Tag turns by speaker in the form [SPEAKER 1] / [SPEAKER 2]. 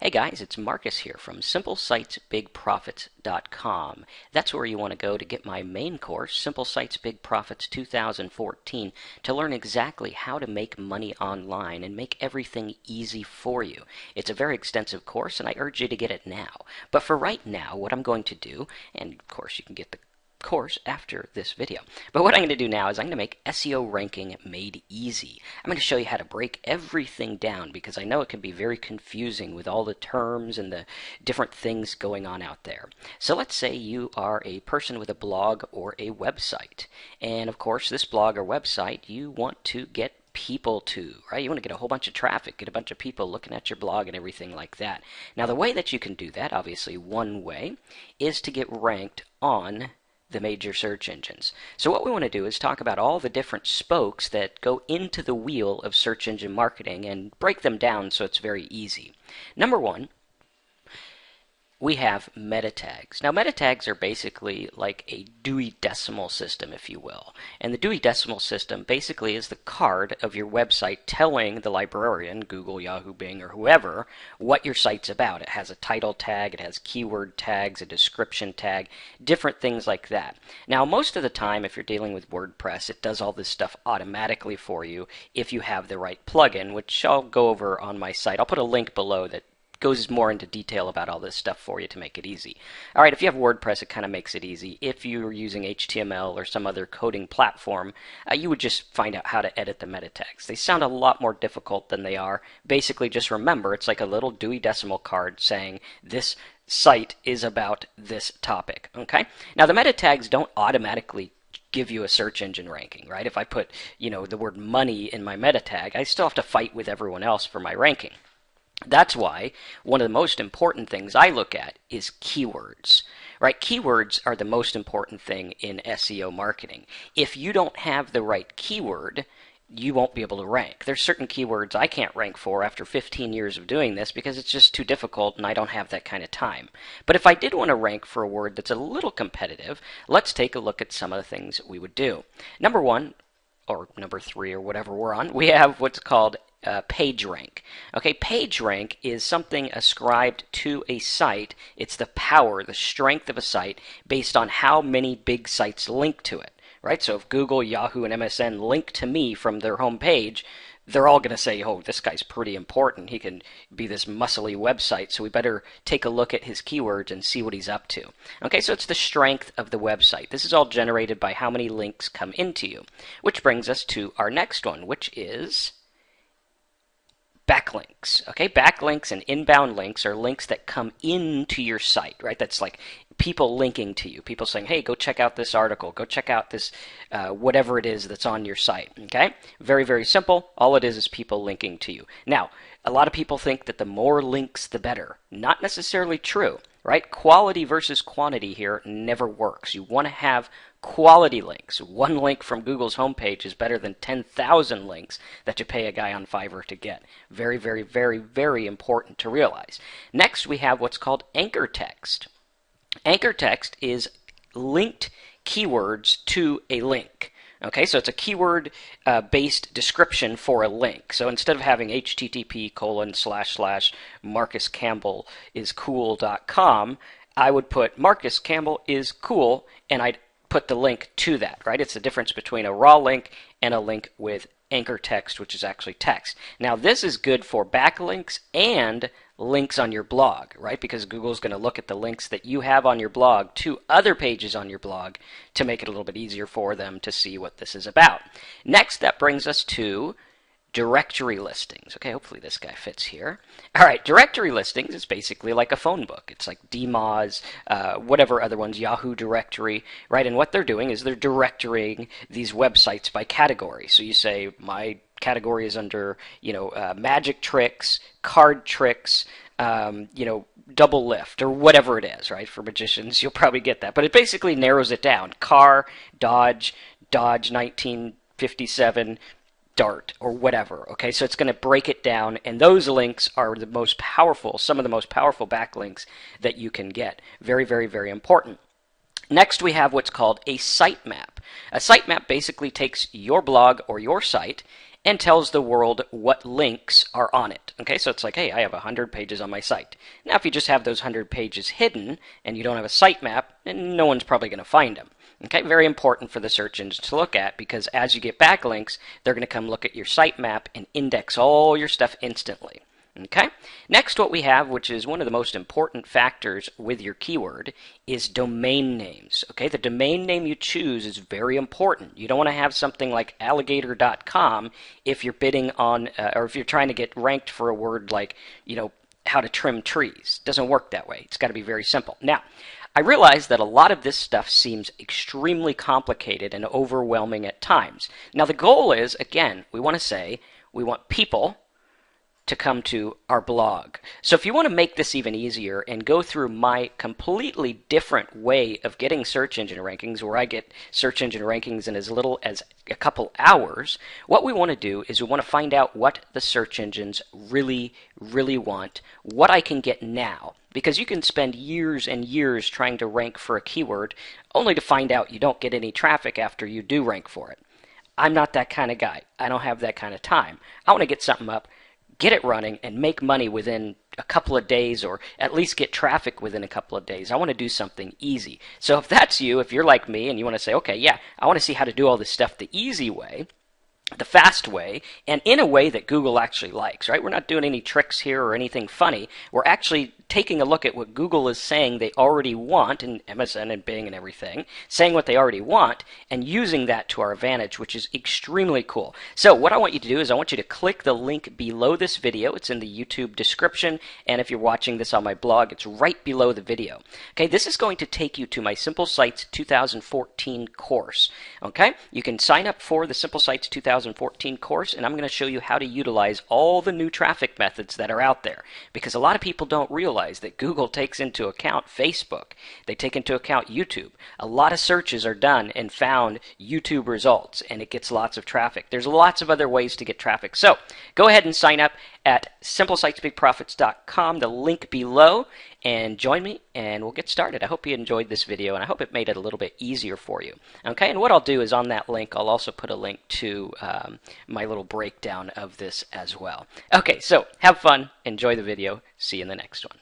[SPEAKER 1] Hey guys, it's Marcus here from SimpleSitesBigProfits.com. That's where you want to go to get my main course, Simple Sites Big Profits 2014, to learn exactly how to make money online and make everything easy for you. It's a very extensive course and I urge you to get it now. But for right now, what I'm going to do, and of course you can get the course after this video. But what I'm going to do now is I'm going to make SEO ranking made easy. I'm going to show you how to break everything down because I know it can be very confusing with all the terms and the different things going on out there. So let's say you are a person with a blog or a website. And of course this blog or website you want to get people to, right? You want to get a whole bunch of traffic, get a bunch of people looking at your blog and everything like that. Now the way that you can do that, obviously one way, is to get ranked on the major search engines. So what we want to do is talk about all the different spokes that go into the wheel of search engine marketing and break them down so it's very easy. Number one, we have meta tags. Now meta tags are basically like a Dewey Decimal System, if you will. And the Dewey Decimal System basically is the card of your website telling the librarian, Google, Yahoo, Bing, or whoever, what your site's about. It has a title tag, it has keyword tags, a description tag, different things like that. Now most of the time if you're dealing with WordPress, it does all this stuff automatically for you if you have the right plugin, which I'll go over on my site. I'll put a link below that goes more into detail about all this stuff for you to make it easy. Alright, if you have WordPress, it kind of makes it easy. If you're using HTML or some other coding platform, you would just find out how to edit the meta tags. They sound a lot more difficult than they are. Basically, just remember, it's like a little Dewey Decimal card saying this site is about this topic. Okay? Now, the meta tags don't automatically give you a search engine ranking, right? If I put, the word money in my meta tag, I still have to fight with everyone else for my ranking. That's why one of the most important things I look at is keywords, right? Keywords are the most important thing in SEO marketing. If you don't have the right keyword, you won't be able to rank. There's certain keywords I can't rank for after 15 years of doing this because it's just too difficult and I don't have that kind of time. But if I did want to rank for a word that's a little competitive, let's take a look at some of the things we would do. Number one, or number three, or whatever we're on, we have what's called page rank. Okay, page rank is something ascribed to a site. It's the power, the strength of a site based on how many big sites link to it, right? So if Google, Yahoo, and MSN link to me from their home page, they're all going to say, oh, this guy's pretty important. He can be this muscly website, so we better take a look at his keywords and see what he's up to. Okay, so it's the strength of the website. This is all generated by how many links come into you, which brings us to our next one, which is backlinks. Okay, backlinks and inbound links are links that come into your site, right? That's like people linking to you, people saying, hey, go check out this article, go check out this whatever it is that's on your site. Okay, very, very simple. All it is people linking to you. Now, a lot of people think that the more links, the better. Not necessarily true, right? Quality versus quantity here never works. You want to have quality links. One link from Google's homepage is better than 10,000 links that you pay a guy on Fiverr to get. Very, very, very, very important to realize. Next, we have what's called anchor text. Anchor text is linked keywords to a link. Okay, so it's a keyword-based description for a link. So instead of having http://marcuscampbelliscool.com, I would put Marcus Campbell is cool, and I'd put the link to that, right? It's the difference between a raw link and a link with anchor text, which is actually text. Now, this is good for backlinks and links on your blog, right? Because Google's going to look at the links that you have on your blog to other pages on your blog to make it a little bit easier for them to see what this is about. Next, that brings us to directory listings. Okay, hopefully this guy fits here. All right, directory listings is basically like a phone book. It's like DMOZ, whatever other ones, Yahoo directory, right? And what they're doing is they're directorying these websites by category. So you say, my category is under, magic tricks, card tricks, double lift, or whatever it is, right? For magicians, you'll probably get that. But it basically narrows it down. Car, Dodge 1957, Dart, or whatever. Okay, so it's going to break it down, and those links are the most powerful, some of the most powerful backlinks that you can get. Very, very, very important. Next, we have what's called a sitemap. A sitemap basically takes your blog or your site and tells the world what links are on it. Okay, so it's like, hey, I have 100 pages on my site. Now, if you just have those 100 pages hidden and you don't have a sitemap, then no one's probably going to find them. Okay, very important for the search engines to look at, because as you get backlinks, they're going to come look at your sitemap and index all your stuff instantly. Okay, next what we have, which is one of the most important factors with your keyword, is domain names. Okay, the domain name you choose is very important. You don't want to have something like alligator.com if you're bidding on, or if you're trying to get ranked for a word like, how to trim trees. It doesn't work that way. It's got to be very simple. Now, I realize that a lot of this stuff seems extremely complicated and overwhelming at times. Now, the goal is, again, we want people to come to our blog. So if you want to make this even easier and go through my completely different way of getting search engine rankings, where I get search engine rankings in as little as a couple hours, what we want to do is we want to find out what the search engines really, really want, what I can get now. Because you can spend years and years trying to rank for a keyword only to find out you don't get any traffic after you do rank for it. I'm not that kind of guy. I don't have that kind of time. I want to get something up, get it running, and make money within a couple of days, or at least get traffic within a couple of days. I want to do something easy. So if that's you, if you're like me and you want to say, okay, yeah, I want to see how to do all this stuff the easy way, the fast way, and in a way that Google actually likes, right? We're not doing any tricks here or anything funny. We're actually taking a look at what Google is saying they already want, in MSN and Bing and everything, saying what they already want, and using that to our advantage, which is extremely cool. So what I want you to do is I want you to click the link below this video. It's in the YouTube description, and if you're watching this on my blog, it's right below the video. Okay, this is going to take you to my Simple Sites 2014 course. Okay, you can sign up for the Simple Sites 2014 course, and I'm going to show you how to utilize all the new traffic methods that are out there, because a lot of people don't realize that Google takes into account Facebook. They take into account YouTube. A lot of searches are done and found YouTube results, and it gets lots of traffic. There's lots of other ways to get traffic. So go ahead and sign up at simplesitesbigprofits.com, the link below, and join me, and we'll get started. I hope you enjoyed this video, and I hope it made it a little bit easier for you. Okay, and what I'll do is on that link, I'll also put a link to my little breakdown of this as well. Okay, so have fun, enjoy the video, see you in the next one.